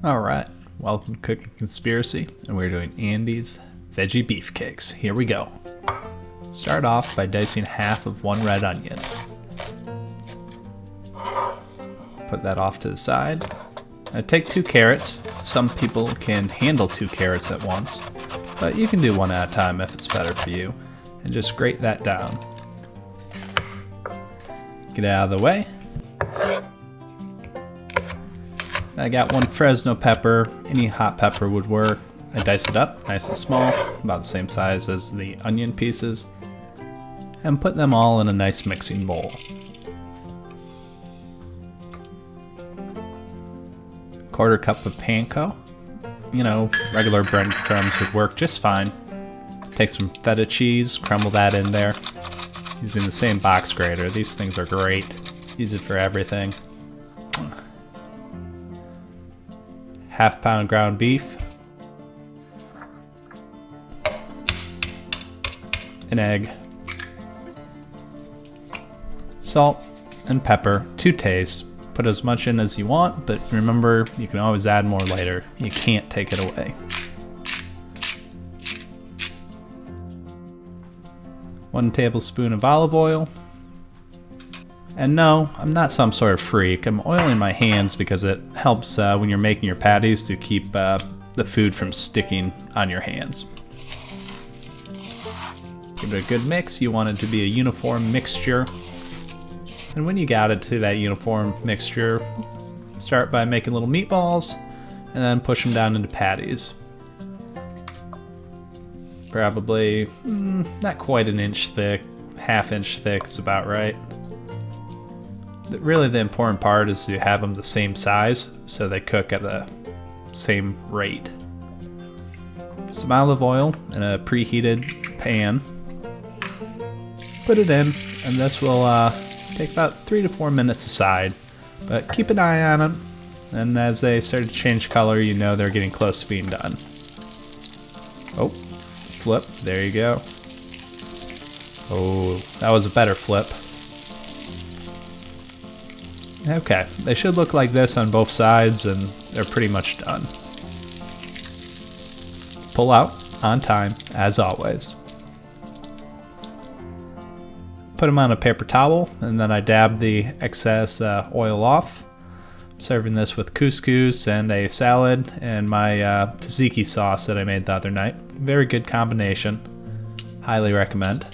Alright, welcome to Cooking Conspiracy, and we're doing Andy's Veggie Beefcakes. Here we go. Start off by dicing half of one red onion. Put that off to the side. Now take 2 carrots. Some people can handle 2 carrots at once, but you can do one at a time if it's better for you. And just grate that down. Get it out of the way. I got 1 Fresno pepper. Any hot pepper would work. I dice it up nice and small, about the same size as the onion pieces, and put them all in a nice mixing bowl. Quarter cup of panko. You know, regular breadcrumbs would work just fine. Take some feta cheese, crumble that in there. Using the same box grater. These things are great. Use it for everything. Half pound ground beef. An egg. Salt and pepper to taste. Put as much in as you want, but remember, you can always add more later. You can't take it away. 1 tablespoon of olive oil. And no, I'm not some sort of freak. I'm oiling my hands because it helps when you're making your patties to keep the food from sticking on your hands. Give it a good mix. You want it to be a uniform mixture. And when you got it to that uniform mixture, start by making little meatballs and then push them down into patties. Probably not quite an inch thick, ½ inch thick is about right. Really the important part is to have them the same size so they cook at the same rate. Some olive oil in a preheated pan. Put it in, and this will take about 3 to 4 minutes aside, but keep an eye on them, and as they start to change color, you know they're getting close to being done. Oh, flip, there you go. Oh, that was a better flip. Okay, they should look like this on both sides, and they're pretty much done. Pull out on time, as always. Put them on a paper towel, and then I dab the excess oil off. Serving this with couscous and a salad and my tzatziki sauce that I made the other night. Very good combination. Highly recommend.